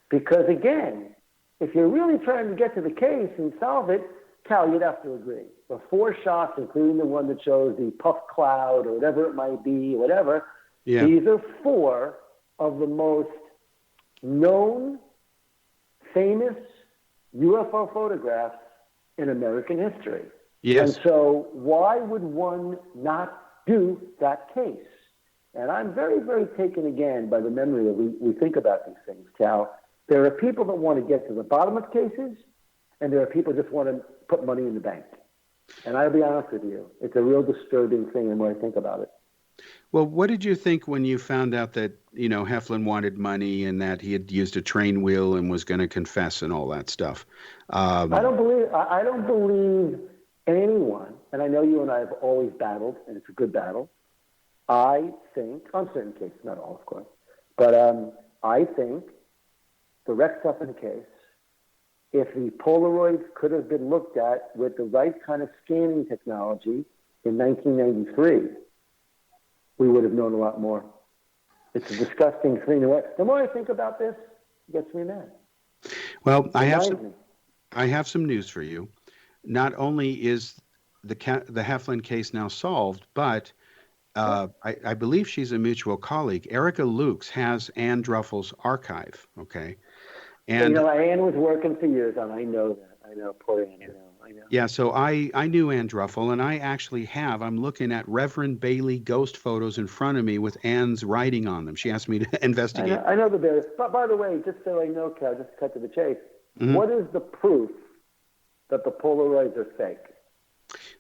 because, again, if you're really trying to get to the case and solve it, Cal, you'd have to agree. The 4 shots, including the one that shows the puff cloud or whatever it might be, whatever, these are 4 of the most known, famous UFO photographs in American history. Yes. And so why would one not do that case? And I'm very, very taken again by the memory that we think about these things, Cal. There are people that want to get to the bottom of cases, and there are people that just want to put money in the bank. And I'll be honest with you, it's a real disturbing thing the more I think about it. Well, what did you think when you found out that, Heflin wanted money and that he had used a train wheel and was going to confess and all that stuff? I don't believe anyone, and I know you and I have always battled, and it's a good battle. I think, on certain cases, not all, of course, but I think the Rex Huffman case, if the Polaroids could have been looked at with the right kind of scanning technology in 1993, we would have known a lot more. It's a disgusting thing. The more I think about this, it gets me mad. Well, I have some news for you. Not only is the Heflin case now solved, but I believe she's a mutual colleague. Erica Lukes has Ann Druffel's archive, okay? And Ann was working for years on. I know that. I know, poor Ann. I know. Yeah, so I knew Ann Druffel, and I actually I'm looking at Reverend Bailey ghost photos in front of me with Ann's writing on them. She asked me to investigate. I know the Bailey. But by the way, just so I know, Cal, just cut to the chase, what is the proof that the Polaroids are fake?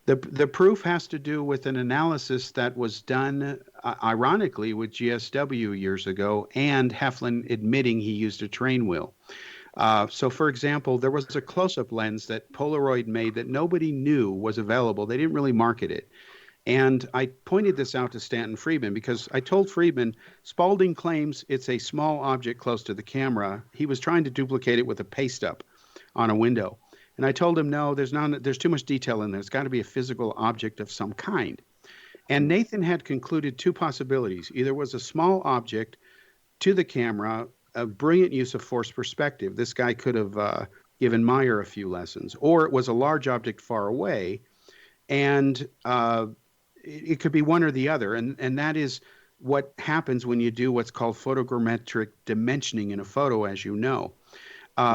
The proof has to do with an analysis that was done, ironically, with GSW years ago, and Heflin admitting he used a train wheel. So, for example, there was a close-up lens that Polaroid made that nobody knew was available. They didn't really market it. And I pointed this out to Stanton Friedman because I told Friedman, Spaulding claims it's a small object close to the camera. He was trying to duplicate it with a paste-up on a window. And I told him, no, there's too much detail in there. It's got to be a physical object of some kind. And Nathan had concluded 2 possibilities. Either it was a small object to the camera, a brilliant use of forced perspective. This guy could have given Meyer a few lessons. Or it was a large object far away, and it could be one or the other. And that is what happens when you do what's called photogrammetric dimensioning in a photo, as you know.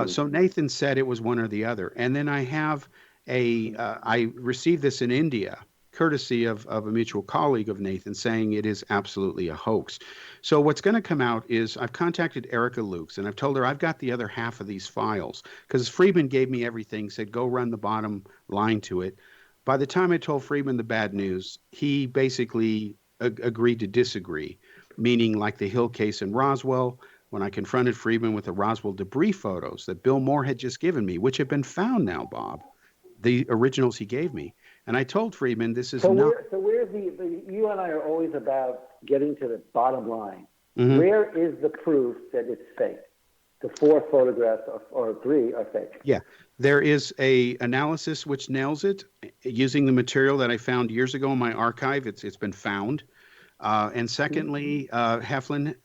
So Nathan said it was one or the other. And then I have I received this in India, courtesy of a mutual colleague of Nathan, saying it is absolutely a hoax. So what's going to come out is I've contacted Erica Lukes, and I've told her I've got the other half of these files, because Friedman gave me everything, said go run the bottom line to it. By the time I told Friedman the bad news, he basically agreed to disagree, meaning like the Hill case in Roswell, when I confronted Friedman with the Roswell debris photos that Bill Moore had just given me, which have been found now, Bob, the originals he gave me. And I told Friedman this is So where's you and I are always about getting to the bottom line. Mm-hmm. Where is the proof that it's fake? The 4 photographs or 3 are fake. Yeah, there is a analysis which nails it using the material that I found years ago in my archive. It's been found. And secondly, Heflin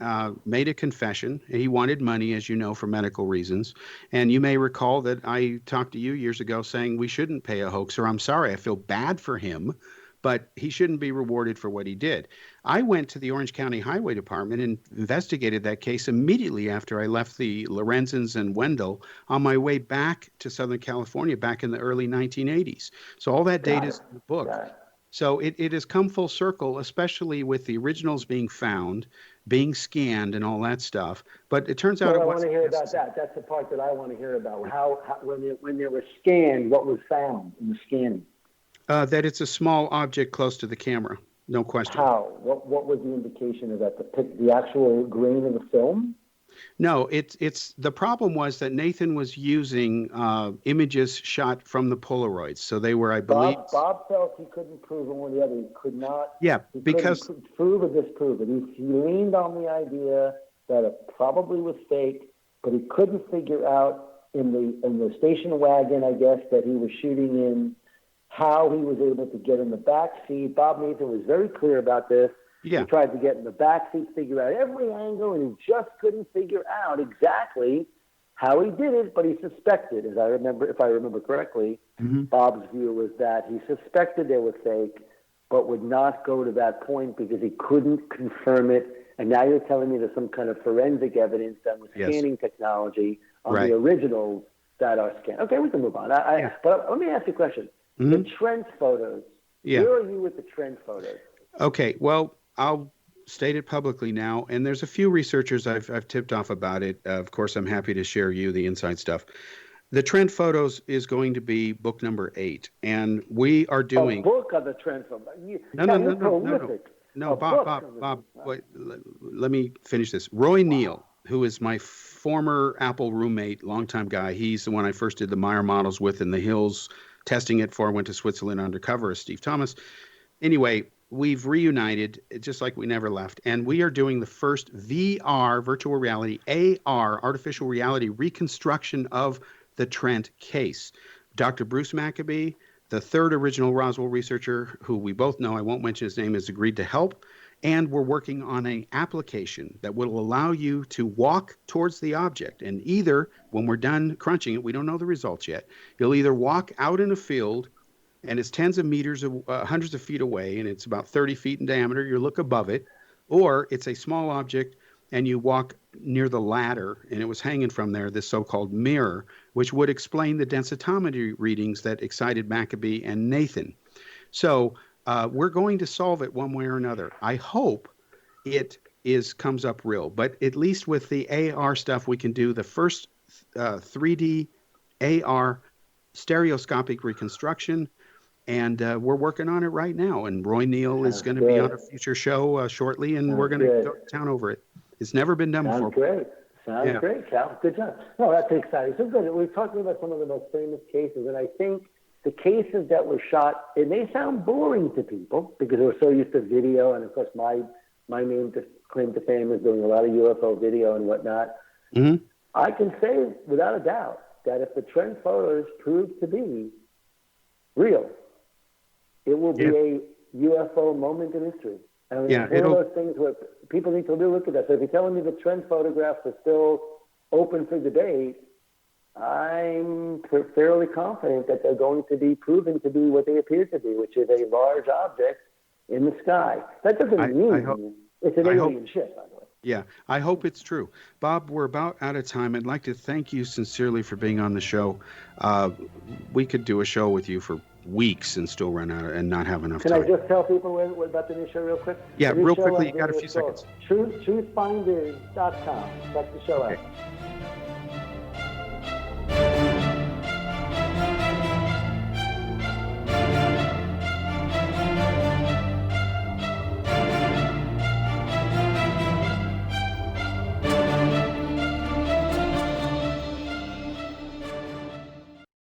made a confession. He wanted money, as you know, for medical reasons. And you may recall that I talked to you years ago saying we shouldn't pay a hoaxer. I'm sorry, I feel bad for him, but he shouldn't be rewarded for what he did. I went to the Orange County Highway Department and investigated that case immediately after I left the Lorenzens and Wendell on my way back to Southern California back in the early 1980s. So all that data is in the book. So it has come full circle, especially with the originals being found, being scanned, and all that stuff. But it turns out I want to hear about that. That's the part that I want to hear about. How when they were scanned, what was found in the scanning? That it's a small object close to the camera, no question. How? What was the indication of that? The actual grain of the film? No, it's the problem was that Nathan was using images shot from the Polaroids, so they were, I believe. Bob felt he couldn't prove one or the other. He could not. Yeah, because couldn't prove or disprove it. He leaned on the idea that it probably was fake, but he couldn't figure out in the station wagon, I guess, that he was shooting in, how he was able to get in the back seat. Bob Nathan was very clear about this. Yeah. He tried to get in the back seat, figure out every angle, and he just couldn't figure out exactly how he did it, but he suspected, if I remember correctly, Bob's view was that he suspected they were fake, but would not go to that point because he couldn't confirm it. And now you're telling me there's some kind of forensic evidence done with scanning technology on the originals that are scanned. Okay, we can move on. But let me ask you a question. The Trent photos. Yeah. Where are you with the Trent photos? Okay, well, I'll state it publicly now, and there's a few researchers I've tipped off about it. Of course, I'm happy to share you the inside stuff. The Trent photos is going to be book number 8, and we are doing a book of the Trent photos. No, Bob. Wait, let me finish this. Roy Neal, who is my former Apple roommate, longtime guy. He's the one I first did the Meyer models with in the hills, testing it for. Went to Switzerland undercover as Steve Thomas. Anyway, we've reunited just like we never left. And we are doing the first VR, virtual reality, AR, artificial reality reconstruction of the Trent case. Dr. Bruce Maccabee, the third original Roswell researcher, who we both know, I won't mention his name, has agreed to help. And we're working on an application that will allow you to walk towards the object. And either, when we're done crunching it, we don't know the results yet, you'll either walk out in a field, and it's tens of meters, hundreds of feet away, and it's about 30 feet in diameter. You look above it, or it's a small object, and you walk near the ladder, and it was hanging from there, this so-called mirror, which would explain the densitometry readings that excited Maccabee and Nathan. So we're going to solve it one way or another. I hope it comes up real, but at least with the AR stuff, we can do the first 3D AR stereoscopic reconstruction. And we're working on it right now. And Roy Neal is going to be on a future show shortly, and we're going to go to town over it. It's never been done before. Sounds great, Cal. Good job. No, that's exciting. So good. We're talking about some of the most famous cases, and I think the cases that were shot, it may sound boring to people because we're so used to video, and of course my claim to fame is doing a lot of UFO video and whatnot. Mm-hmm. I can say without a doubt that if the Trent photos prove to be real, it will be a UFO moment in history. I mean, it's one of those things where people need to really look at that. So if you're telling me the Trent photographs are still open for debate, I'm fairly confident that they're going to be proven to be what they appear to be, which is a large object in the sky. That doesn't mean it's an alien ship, by the way. Yeah, I hope it's true. Bob, we're about out of time. I'd like to thank you sincerely for being on the show. We could do a show with you for weeks and still run out and not have enough time. Can I just tell people what about the new show real quick? Yeah, real quickly. You got a few seconds. Truthfinders.com. Check the show out.